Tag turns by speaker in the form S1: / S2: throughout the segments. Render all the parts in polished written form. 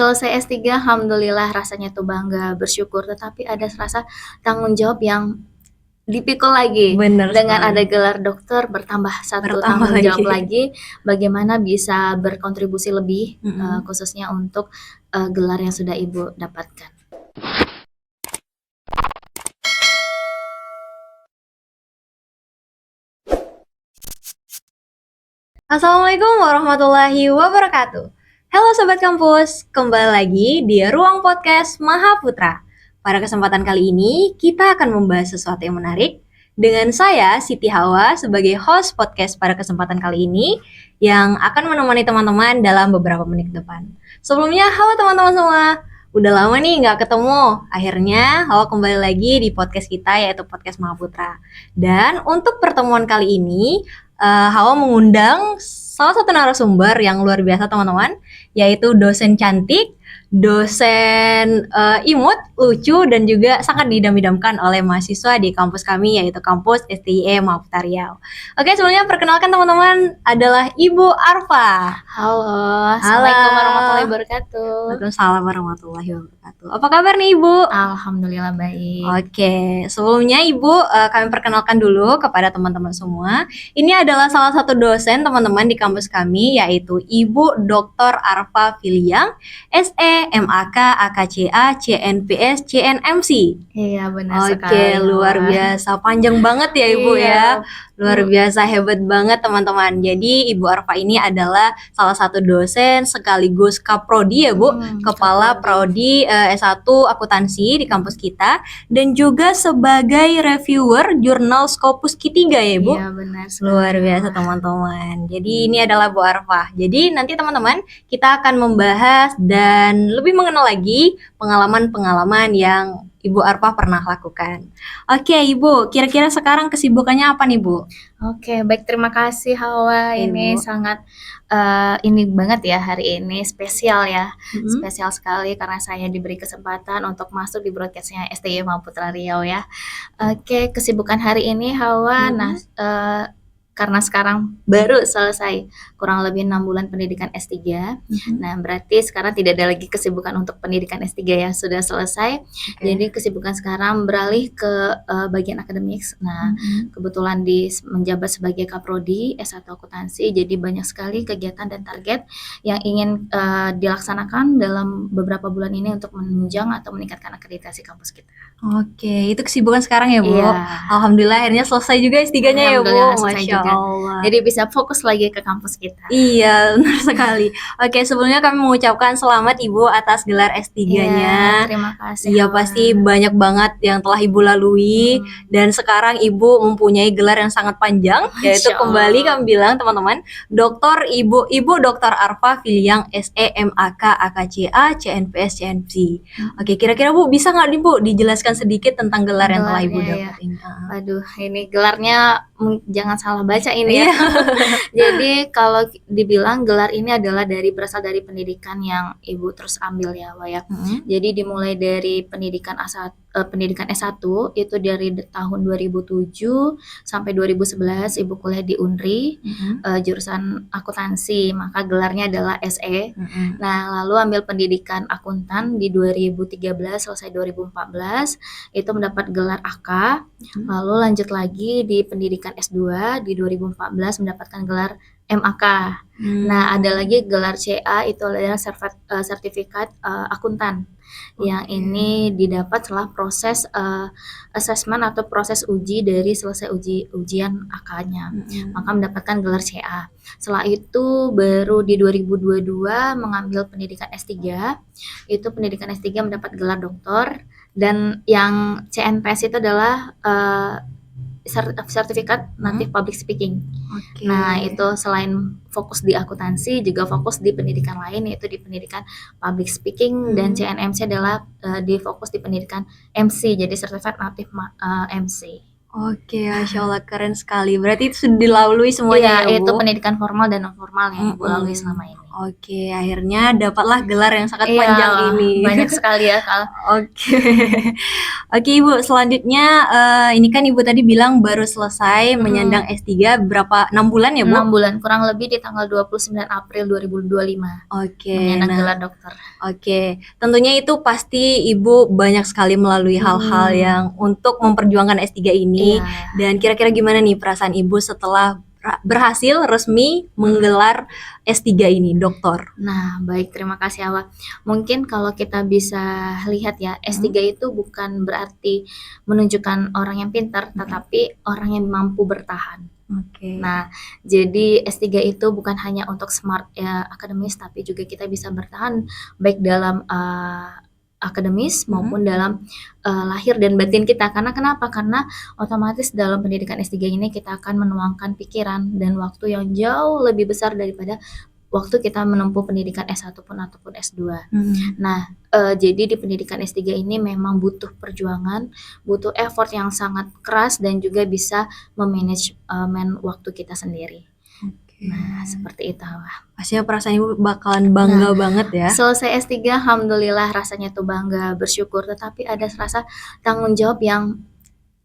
S1: Selesai S3 alhamdulillah rasanya tuh bangga, bersyukur, tetapi ada rasa tanggung jawab yang dipikul lagi.
S2: Bener
S1: Dengan
S2: sekali.
S1: ada gelar dokter bertambah satu
S2: Bertambah
S1: tanggung jawab
S2: lagi.
S1: lagi, bagaimana bisa berkontribusi lebih,
S2: Mhm.
S1: khususnya untuk, gelar yang sudah Ibu dapatkan.
S2: Assalamualaikum warahmatullahi wabarakatuh. Halo Sobat Kampus, kembali lagi di Ruang Podcast Mahaputra. Pada kesempatan kali ini, kita akan membahas sesuatu yang menarik dengan saya, Siti Hawa, sebagai host podcast pada kesempatan kali ini yang akan menemani teman-teman dalam beberapa menit ke depan. Sebelumnya, halo teman-teman semua. Udah lama nih nggak ketemu. Akhirnya Hawa kembali lagi di podcast kita yaitu Podcast Mahaputra. Dan untuk pertemuan kali ini, Hawa mengundang salah satu narasumber yang luar biasa teman-teman, yaitu dosen cantik, dosen imut, lucu, dan juga sangat didam-idamkan oleh mahasiswa di kampus kami, yaitu kampus STIE Mahaputra Riau. Oke, sebelumnya perkenalkan teman-teman adalah Ibu Arfa.
S1: Halo, Assalamualaikum warahmatullahi wabarakatuh.
S2: Waalaikumsalam warahmatullahi wabarakatuh. Apa kabar nih Ibu?
S1: Alhamdulillah baik.
S2: Oke, sebelumnya Ibu kami perkenalkan dulu kepada teman-teman semua. Ini adalah salah satu dosen teman-teman di kampus kami, yaitu Ibu Dr. Arfa Filiang, SE, MAK, AKCA, CNPS, CNMC.
S1: Iya benar sekali.
S2: Oke, luar biasa. Panjang banget ya Ibu ya. Luar biasa, hebat banget teman-teman. Jadi Ibu Arfa ini adalah salah satu dosen sekaligus Kaprodi ya Bu, Kepala Prodi S1 Akuntansi di kampus kita, dan juga sebagai reviewer jurnal Scopus Q3 ya Bu.
S1: Iya benar sekali.
S2: Luar biasa teman-teman. Jadi ini adalah Bu Arfa. Jadi nanti teman-teman kita akan membahas dan lebih mengenal lagi pengalaman-pengalaman yang Ibu Arfa pernah lakukan. Oke Ibu, kira-kira sekarang kesibukannya apa nih Bu?
S1: Oke, baik, terima kasih Hawa. Ini
S2: Ibu.
S1: sangat ini banget ya, hari ini spesial ya. Spesial sekali karena saya diberi kesempatan untuk masuk di broadcastnya STIE Mahaputra Riau ya. Oke, kesibukan hari ini Hawa, nah karena sekarang baru selesai kurang lebih 6 bulan pendidikan S3. Nah, berarti sekarang tidak ada lagi kesibukan untuk pendidikan S3 ya, sudah selesai. Jadi kesibukan sekarang beralih ke bagian akademik. Nah, kebetulan menjabat sebagai Kaprodi S1 Akuntansi, jadi banyak sekali kegiatan dan target yang ingin dilaksanakan dalam beberapa bulan ini untuk menunjang atau meningkatkan akreditasi kampus kita.
S2: Oke, itu kesibukan sekarang ya Bu?
S1: Iya.
S2: Alhamdulillah akhirnya selesai juga S3-nya ya Bu? Masya Allah.
S1: Jadi bisa fokus lagi ke kampus kita.
S2: Iya, benar sekali. Oke, sebelumnya kami mengucapkan selamat Ibu atas gelar S3-nya.
S1: Iya, terima kasih.
S2: Iya, pasti banyak banget yang telah Ibu lalui, dan sekarang Ibu mempunyai gelar yang sangat panjang, yaitu kembali kami bilang teman-teman, Ibu Dr. Arfa Filiang SE MAK AKCA CNPS CNPC. Oke, kira-kira Bu bisa nggak nih Bu dijelaskan sedikit tentang gelar yang telah Ibu dapat ini?
S1: Aduh, ini gelarnya jangan salah baca ini ya. Jadi kalau dibilang gelar ini adalah berasal dari pendidikan yang Ibu terus ambil ya, Wak ya. Jadi dimulai dari pendidikan S1 itu dari tahun 2007 sampai 2011 Ibu kuliah di Unri, jurusan akuntansi, maka gelarnya adalah SE. Nah, lalu ambil pendidikan akuntan di 2013 selesai 2014 itu mendapat gelar AK. Lalu lanjut lagi di pendidikan S2 di 2014 mendapatkan gelar MAK. Nah, ada lagi gelar CA itu adalah sertifikat akuntan. Yang ini didapat setelah proses assessment atau proses uji dari selesai ujian AK-nya. Maka mendapatkan gelar CA. Setelah itu baru di 2022 mengambil pendidikan S3. Itu pendidikan S3 mendapat gelar doktor, dan yang CNPS itu adalah sertifikat native public speaking. Nah, itu selain fokus di akuntansi juga fokus di pendidikan lain, yaitu di pendidikan public speaking, dan CNMC adalah di fokus di pendidikan MC, jadi sertifikat native MC.
S2: Oke, Masya Allah, keren sekali. Berarti itu sudah dilalui semuanya ya Bu?
S1: Itu pendidikan formal dan non formal yang Ibu lalui selama ini.
S2: Oke, akhirnya dapatlah gelar yang sangat
S1: Iya,
S2: panjang ini.
S1: banyak sekali ya Kak.
S2: Oke. Oke Ibu, selanjutnya ini kan Ibu tadi bilang baru selesai menyandang S3 berapa 6 bulan ya, Bu?
S1: 6 bulan, kurang lebih di tanggal 29 April 2025
S2: Oke,
S1: menyandang
S2: nah
S1: gelar dokter.
S2: oke. Tentunya itu pasti Ibu banyak sekali melalui hal-hal yang untuk memperjuangkan S3 ini.
S1: Iya.
S2: Dan kira-kira gimana nih perasaan Ibu setelah berhasil resmi menggelar S3 ini, doktor?
S1: Nah, baik, terima kasih Awa. Mungkin kalau kita bisa lihat ya, S3 itu bukan berarti menunjukkan orang yang pintar, tetapi orang yang mampu bertahan.
S2: Oke.
S1: Nah, jadi S3 itu bukan hanya untuk smart ya, akademis, tapi juga kita bisa bertahan baik dalam akademis maupun dalam lahir dan batin kita. Karena kenapa? Karena otomatis dalam pendidikan S3 ini kita akan menuangkan pikiran dan waktu yang jauh lebih besar daripada waktu kita menempuh pendidikan S1 ataupun S2. Nah, jadi di pendidikan S3 ini memang butuh perjuangan, butuh effort yang sangat keras dan juga bisa memanage waktu kita sendiri. Nah, seperti itu.
S2: Pastinya perasaan Ibu bakalan bangga banget ya.
S1: Selesai S3, alhamdulillah rasanya tuh bangga, bersyukur, tetapi ada rasa tanggung jawab yang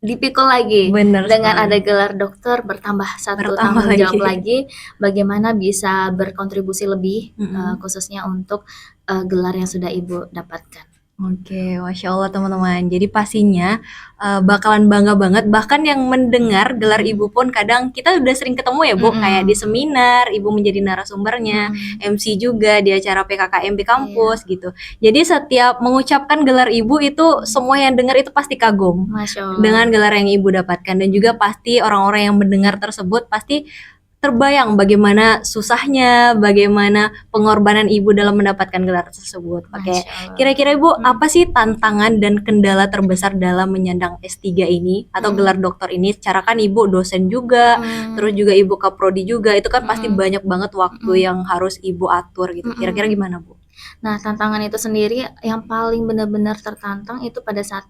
S1: dipikul lagi.
S2: Bener
S1: dengan
S2: sekali.
S1: ada gelar dokter bertambah satu tanggung jawab lagi, bagaimana bisa berkontribusi lebih khususnya untuk gelar yang sudah Ibu dapatkan.
S2: Oke, Masya Allah teman-teman. Jadi pastinya bakalan bangga banget. Bahkan yang mendengar gelar Ibu pun kadang kita udah sering ketemu ya Bu, kayak di seminar, Ibu menjadi narasumbernya, MC juga di acara PKKMB kampus gitu. Jadi setiap mengucapkan gelar Ibu itu semua yang dengar itu pasti kagum
S1: Masya Allah.
S2: dengan gelar yang Ibu dapatkan. Dan juga pasti orang-orang yang mendengar tersebut pasti terbayang bagaimana susahnya, bagaimana pengorbanan Ibu dalam mendapatkan gelar tersebut. Oke, kira-kira Ibu apa sih tantangan dan kendala terbesar dalam menyandang S3 ini atau gelar dokter ini? Secara kan Ibu dosen juga, terus juga Ibu kaprodi juga, itu kan pasti banyak banget waktu yang harus Ibu atur gitu. Kira-kira gimana Bu?
S1: Nah, tantangan itu sendiri yang paling benar-benar tertantang itu pada saat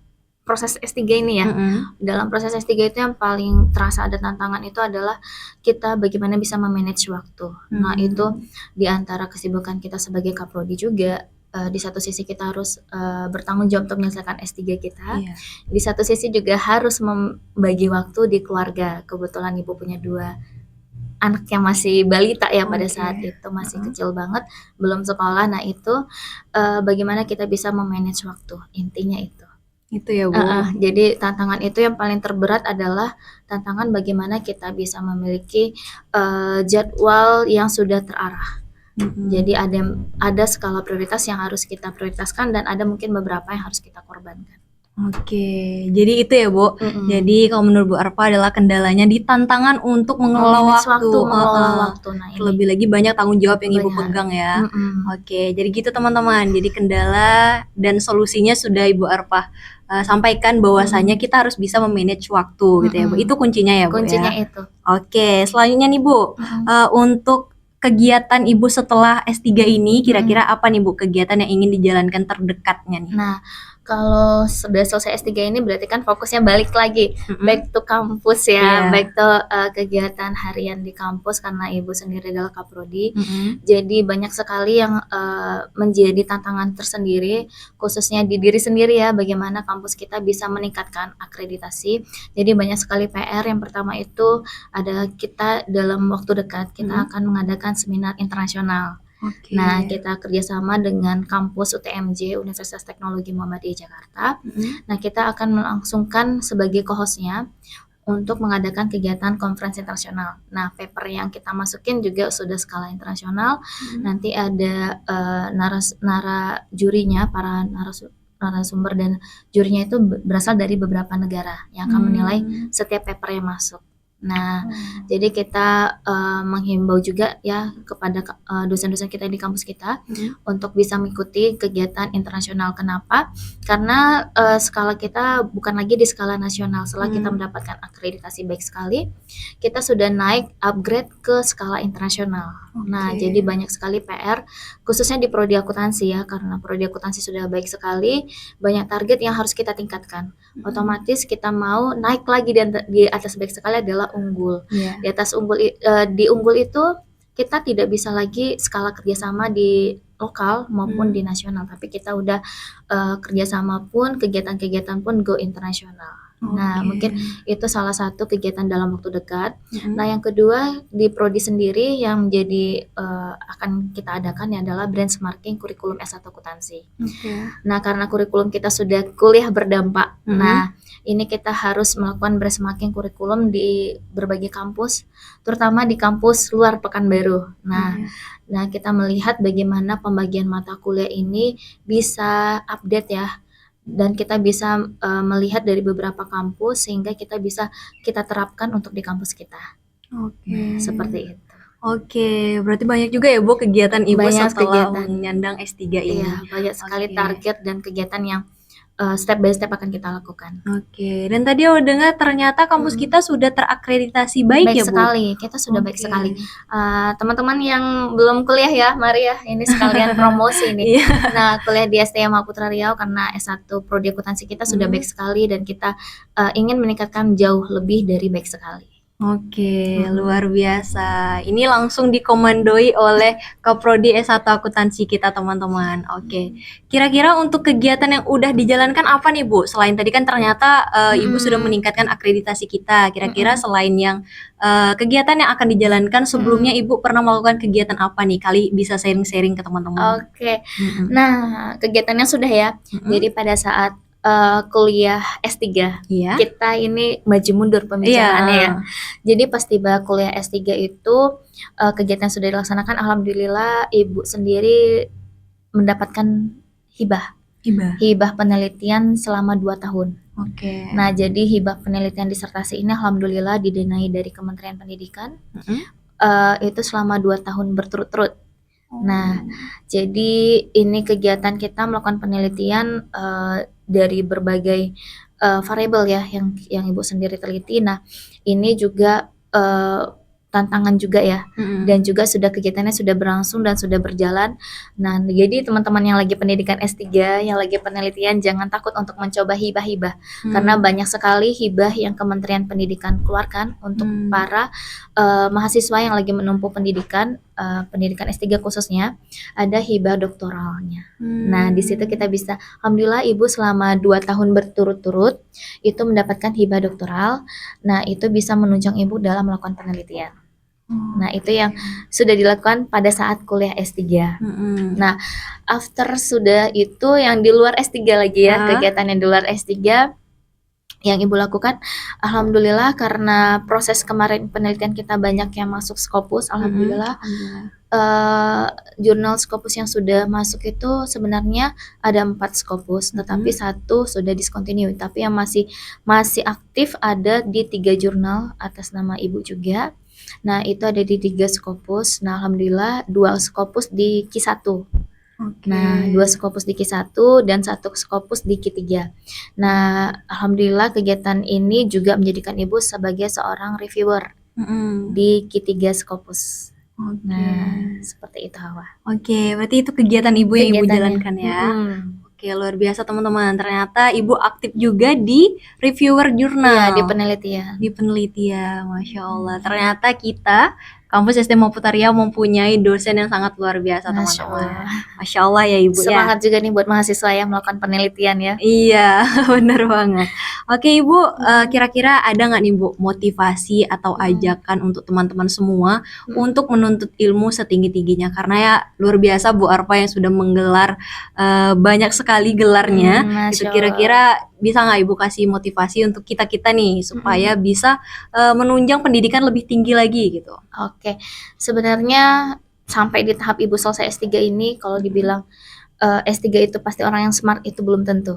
S1: proses S3 ini ya. Dalam proses S3 itu yang paling terasa ada tantangan itu adalah kita bagaimana bisa memanage waktu. Nah, itu di antara kesibukan kita sebagai kaprodi juga, di satu sisi kita harus bertanggung jawab untuk menyelesaikan S3 kita. Di satu sisi juga harus membagi waktu di keluarga. Kebetulan Ibu punya 2 anak yang masih balita ya pada saat itu, masih kecil banget, belum sekolah. Nah, itu bagaimana kita bisa memanage waktu, intinya itu.
S2: Itu ya Bu.
S1: Jadi tantangan itu yang paling terberat adalah tantangan bagaimana kita bisa memiliki jadwal yang sudah terarah. Jadi ada skala prioritas yang harus kita prioritaskan dan ada mungkin beberapa yang harus kita korbankan.
S2: Oke, jadi itu ya Bu. Jadi kalau menurut Bu Arpa adalah kendalanya di tantangan untuk mengelola waktu.
S1: Nah, ini.
S2: Lebih lagi banyak tanggung jawab yang Ibu pegang ya. Oke, jadi gitu teman-teman. Jadi kendala dan solusinya sudah Ibu Arpa sampaikan bahwasanya kita harus bisa memanage waktu gitu ya Bu. Itu kuncinya ya Bu.
S1: Kuncinya itu.
S2: Oke, selanjutnya nih Bu, untuk kegiatan Ibu setelah S3 ini kira-kira apa nih Bu kegiatan yang ingin dijalankan terdekatnya nih?
S1: Nah, kalau sudah selesai S3 ini berarti kan fokusnya balik lagi, back to kampus ya, back to kegiatan harian di kampus karena Ibu sendiri adalah kaprodi. Jadi banyak sekali yang menjadi tantangan tersendiri, khususnya di diri sendiri ya, bagaimana kampus kita bisa meningkatkan akreditasi. Jadi banyak sekali PR. Yang pertama itu ada kita dalam waktu dekat kita akan mengadakan seminar internasional. Nah, kita kerjasama dengan kampus UTMJ, Universitas Teknologi Muhammadiyah Jakarta. Nah, kita akan melangsungkan sebagai co-hostnya untuk mengadakan kegiatan konferensi internasional. Nah, paper yang kita masukin juga sudah skala internasional. Nanti ada jurinya, para narasumber dan jurinya itu berasal dari beberapa negara yang akan menilai setiap paper yang masuk. Nah, jadi kita menghimbau juga ya kepada dosen-dosen kita di kampus kita untuk bisa mengikuti kegiatan internasional. Kenapa? Karena skala kita bukan lagi di skala nasional. Setelah kita mendapatkan akreditasi baik sekali, kita sudah naik upgrade ke skala internasional. Nah, jadi banyak sekali PR khususnya di prodi akuntansi ya, karena prodi akuntansi sudah baik sekali, banyak target yang harus kita tingkatkan. Otomatis kita mau naik lagi di atas baik sekali adalah unggul. Di atas unggul di unggul itu kita tidak bisa lagi skala kerjasama di lokal maupun di nasional, tapi kita udah kerjasama pun, kegiatan-kegiatan pun go internasional. Nah, mungkin itu salah satu kegiatan dalam waktu dekat. Nah, yang kedua di prodi sendiri yang menjadi akan kita adakan ya adalah benchmarking kurikulum S1 akuntansi. Nah, karena kurikulum kita sudah kuliah berdampak. Nah, ini kita harus melakukan benchmarking kurikulum di berbagai kampus, terutama di kampus luar Pekanbaru. Nah, kita melihat bagaimana pembagian mata kuliah ini bisa update ya. Dan kita bisa melihat dari beberapa kampus sehingga kita bisa kita terapkan untuk di kampus kita. Nah, seperti itu.
S2: Berarti banyak juga ya Bu kegiatan Ibu
S1: Banyak
S2: setelah
S1: kegiatan.
S2: menyandang S3 ini.
S1: Iya, banyak sekali target dan kegiatan yang step by step akan kita lakukan.
S2: Dan tadi aku dengar ternyata kampus kita sudah terakreditasi baik ya Bu?
S1: Sekali, kita sudah baik sekali. Teman-teman yang belum kuliah ya, mari ya, ini sekalian promosi nih. Nah, kuliah di STM Mahaputra Riau karena S1 Prodi Akuntansi kita sudah baik sekali dan kita ingin meningkatkan jauh lebih dari baik sekali.
S2: Luar biasa. Ini langsung dikomandoi oleh Kaprodi S1 Akuntansi kita teman-teman. Kira-kira untuk kegiatan yang udah dijalankan apa nih Bu? Selain tadi kan ternyata Ibu sudah meningkatkan akreditasi kita. Kira-kira selain yang kegiatan yang akan dijalankan sebelumnya Ibu pernah melakukan kegiatan apa nih? Kali bisa sharing-sharing ke teman-teman.
S1: Nah, kegiatannya sudah ya. Jadi pada saat kuliah S3 kita ini maju mundur pembicaraannya ya. Jadi pas tiba kuliah S3 itu kegiatan sudah dilaksanakan, alhamdulillah Ibu sendiri mendapatkan hibah penelitian selama 2 tahun. Nah, jadi hibah penelitian disertasi ini alhamdulillah didanai dari Kementerian Pendidikan. Itu selama 2 tahun berturut-turut. Nah, jadi ini kegiatan kita melakukan penelitian dari berbagai variabel ya yang Ibu sendiri teliti. Nah, ini juga tantangan juga ya. Dan juga kegiatannya sudah berlangsung dan sudah berjalan. Nah, jadi teman-teman yang lagi pendidikan S3, yang lagi penelitian jangan takut untuk mencoba hibah-hibah. Karena banyak sekali hibah yang Kementerian Pendidikan keluarkan untuk para mahasiswa yang lagi menempuh pendidikan S3 khususnya, ada hibah doktoralnya. Nah, di situ kita bisa, alhamdulillah Ibu selama 2 tahun berturut-turut itu mendapatkan hibah doktoral. Nah, itu bisa menunjang Ibu dalam melakukan penelitian. Nah, itu yang sudah dilakukan pada saat kuliah S3. Nah, after sudah itu yang di luar S3 lagi ya, kegiatan yang di luar S3 yang Ibu lakukan, alhamdulillah karena proses kemarin penelitian kita banyak yang masuk Scopus, alhamdulillah. Jurnal Scopus yang sudah masuk itu sebenarnya ada 4 Scopus, tetapi 1 sudah discontinue, tapi yang masih aktif ada di 3 jurnal atas nama Ibu juga. Nah, itu ada di 3 Scopus. Nah, alhamdulillah 2 Scopus di Q1. Nah, 2 Scopus di Q1 dan 1 Scopus di Q3. Nah, alhamdulillah kegiatan ini juga menjadikan Ibu sebagai seorang reviewer di Q3 Scopus. Nah, seperti itu Hawa.
S2: Berarti itu kegiatan Ibu yang Ibu jalankan ya. Luar biasa teman-teman. Ternyata Ibu aktif juga di reviewer jurnal.
S1: Di penelitian.
S2: Masya Allah. Ternyata kita kampus STM Mahaputra Riau mempunyai dosen yang sangat luar biasa teman-teman. Masya Allah ya Ibu.
S1: Semangat juga nih buat mahasiswa yang melakukan penelitian ya.
S2: Iya, benar banget. Ibu, kira-kira ada nggak nih Bu motivasi atau ajakan untuk teman-teman semua untuk menuntut ilmu setinggi-tingginya? Karena ya luar biasa Bu Arpa yang sudah menggelar banyak sekali gelarnya. Itu kira-kira bisa nggak Ibu kasih motivasi untuk kita-kita nih supaya bisa menunjang pendidikan lebih tinggi lagi gitu?
S1: Sebenarnya sampai di tahap Ibu selesai S3 ini, kalau dibilang S3 itu pasti orang yang smart itu belum tentu.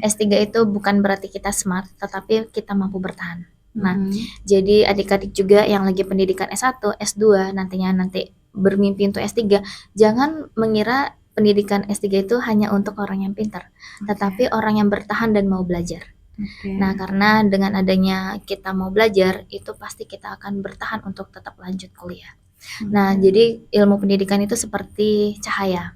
S1: S3 itu bukan berarti kita smart, tetapi kita mampu bertahan. Nah, jadi adik-adik juga yang lagi pendidikan S1, S2 nanti bermimpi untuk S3, jangan mengira pendidikan S3 itu hanya untuk orang yang pintar, tetapi orang yang bertahan dan mau belajar. Nah, karena dengan adanya kita mau belajar, itu pasti kita akan bertahan untuk tetap lanjut kuliah. Nah, jadi ilmu pendidikan itu seperti cahaya.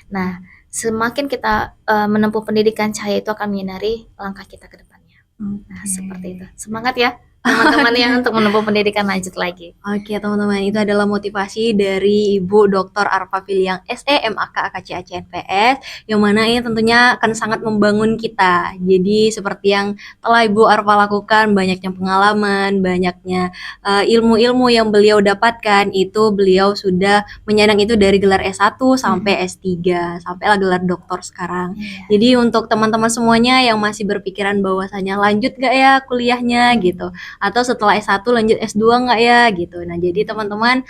S1: Nah, semakin kita menempuh pendidikan, cahaya itu akan menyinari langkah kita ke depannya. Nah, seperti itu. Semangat ya. teman-teman yang untuk menempuh pendidikan lanjut lagi.
S2: Oke teman-teman, itu adalah motivasi dari Ibu Dr. Arfa Filiang SE MAK AKCA CNPS, yang mana ini tentunya akan sangat membangun kita. Jadi seperti yang telah Ibu Arfa lakukan, banyaknya pengalaman, banyaknya ilmu-ilmu yang beliau dapatkan, itu beliau sudah menyandang itu dari gelar S1 sampai S3, sampailah gelar doktor sekarang. Jadi untuk teman-teman semuanya yang masih berpikiran bahwasanya lanjut gak ya kuliahnya gitu, atau setelah S1 lanjut S2 nggak ya gitu. Nah jadi teman-teman,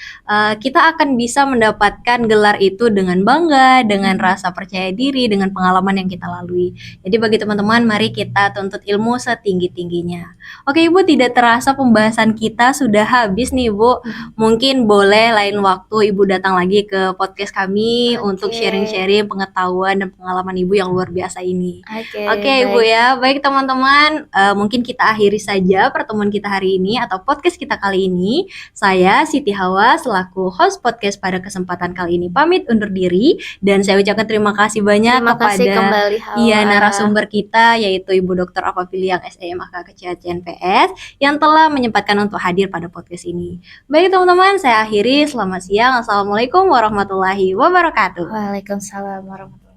S2: kita akan bisa mendapatkan gelar itu dengan bangga, dengan rasa percaya diri, dengan pengalaman yang kita lalui. Jadi bagi teman-teman, mari kita tuntut ilmu setinggi-tingginya. Oke Ibu, tidak terasa pembahasan kita sudah habis nih Ibu. Mungkin boleh lain waktu Ibu datang lagi ke podcast kami untuk sharing-sharing pengetahuan dan pengalaman Ibu yang luar biasa ini. Oke Ibu ya, baik teman-teman, mungkin kita akhiri saja pertemuan kita hari ini atau podcast kita kali ini. Saya Siti Hawa selaku host podcast pada kesempatan kali ini pamit undur diri, dan saya ucapkan terima kasih banyak kepada narasumber kita yaitu Ibu Dr. Arfa Filiang SE MAK AKCA CNPS yang telah menyempatkan untuk hadir pada podcast ini. Baik teman-teman, saya akhiri. Selamat siang. Assalamualaikum warahmatullahi wabarakatuh.
S1: Waalaikumsalam warahmatullahi wabarakatuh.